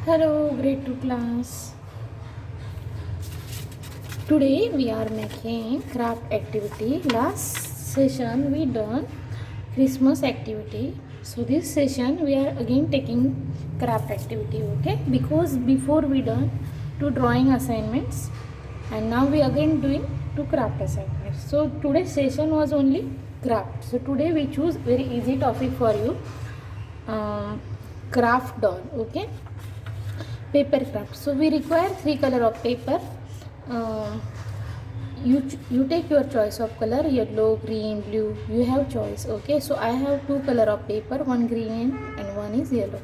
Hello, grade 2 class. Today we are making craft activity. Last session we done Christmas activity. So this session we are again taking craft activity, okay? Because before we done two drawing assignments and now we again doing two craft assignments. So today's session was only craft. So today we choose very easy topic for you. Craft doll, okay? Paper craft. So we require three color of paper. uh, you take your choice of color, yellow, green, blue, you have choice, okay? So I have two color of paper, one green and one is yellow,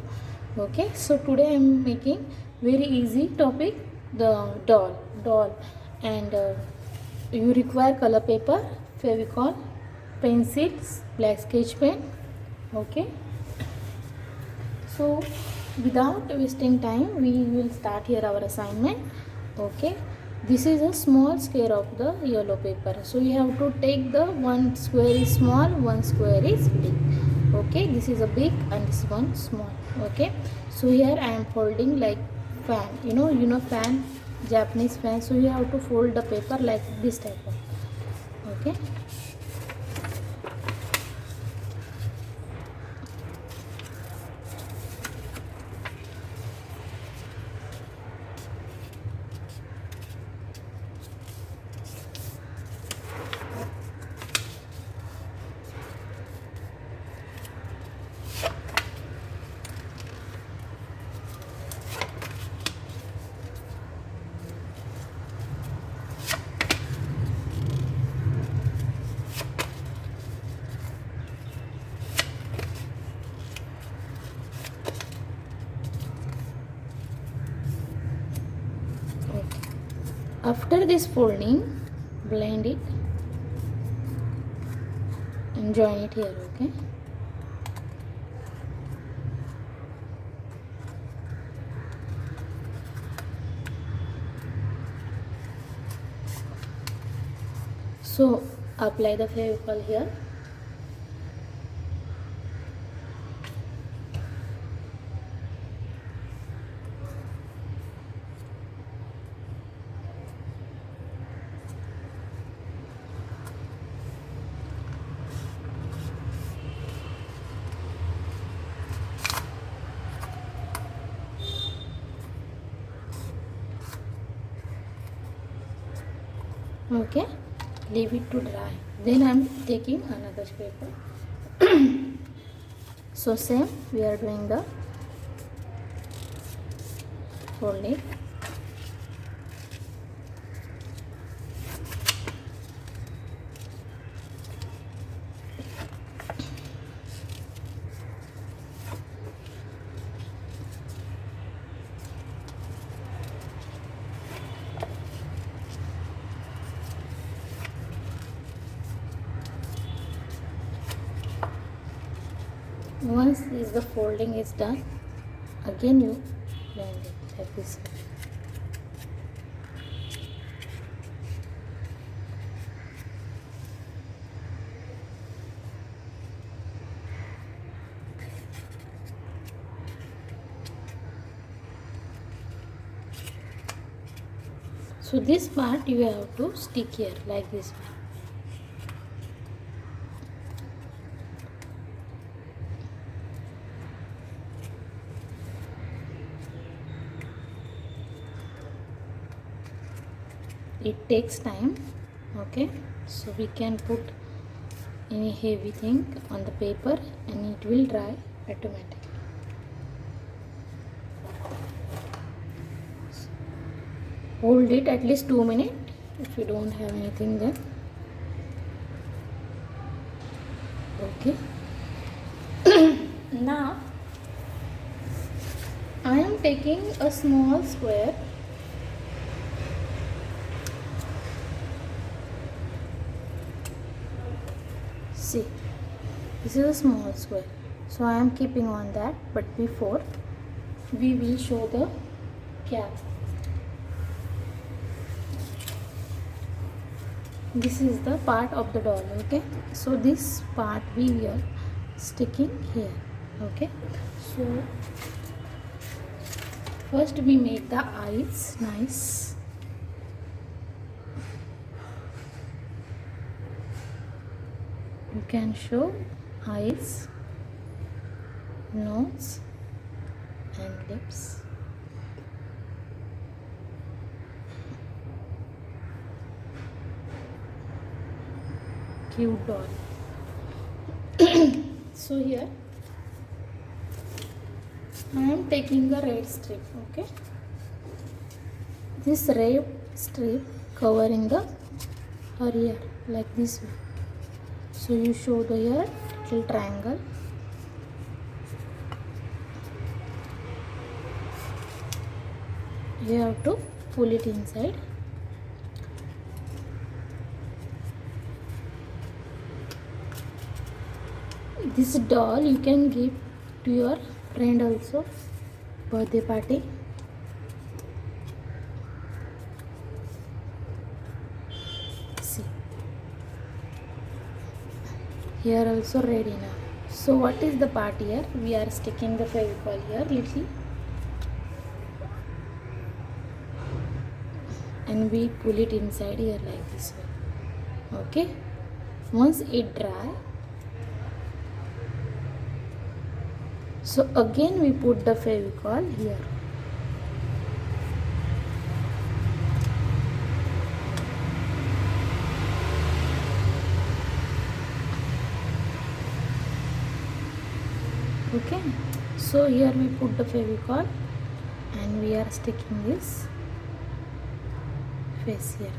okay? So today I am making very easy topic, the doll. And you require color paper, Fevicol, pencils, black sketch pen, okay? So without wasting time we will start here our assignment, okay? This is a small square of the yellow paper, so you have to take the one square is small, one square is big, okay? This is a big and this one small, okay? So here I am folding like fan, you know fan, Japanese fan. So you have to fold the paper like this type of, okay? After this folding, blend it and join it here, okay? So apply the Fevicol here. Okay, leave it to dry. Then I'm taking another paper. So same we are doing the folding. Once the folding is done, again you blend it like this way. So this part you have to stick here like this way. It takes time, okay? So we can put any heavy thing on the paper and it will dry automatically. Hold it at least 2 minutes if you don't have anything then, okay? Now I am taking a small square. See, this is a small square, so I am keeping on that, but before we will show the cap. This is the part of the doll, okay? So this part we are sticking here, okay? So First we make the eyes nice. You can show eyes, nose and lips. Cute doll. So here I am taking a red strip. Okay, this red strip covering the her ear like this way. So you show the ear little triangle. You have to pull it inside. This doll you can give to your friend also, birthday party. See, here also ready now. So what is the part here? We are sticking the Fevicol here little, and we pull it inside here like this way. Okay, once it dry, so again we put the Fevicol here. Okay, so here we put the Fevicol and we are sticking this face here.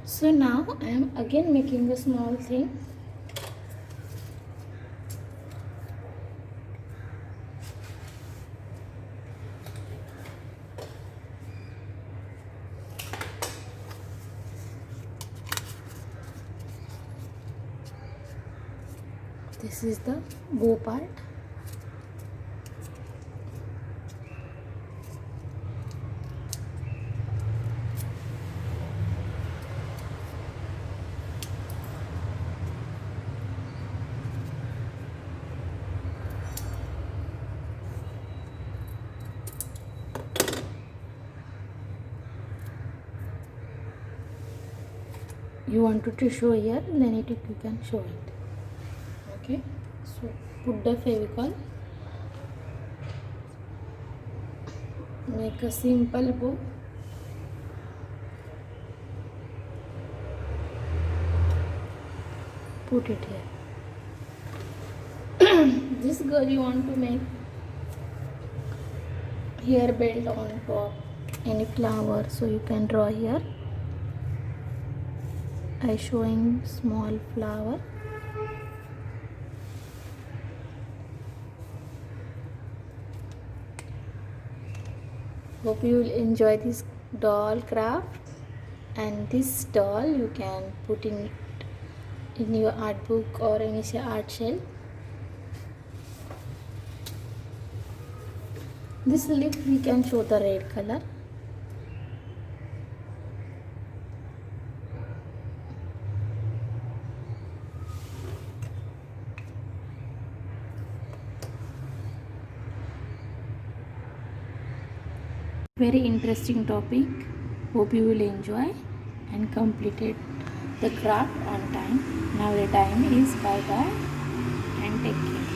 So now I am again making a small thing. This is the bow part. You wanted to show here, then you can show it. Okay, so put the Fevicol, make a simple bow. Put it here. This girl you want to make hair belt on top, any flower, so you can draw here. I showing small flower. Hope you will enjoy this doll craft, and this doll you can put in your art book or any art shelf. This lip we can show the red color. Very interesting topic. Hope you will enjoy and completed the craft on time. Now the time is bye bye and take care.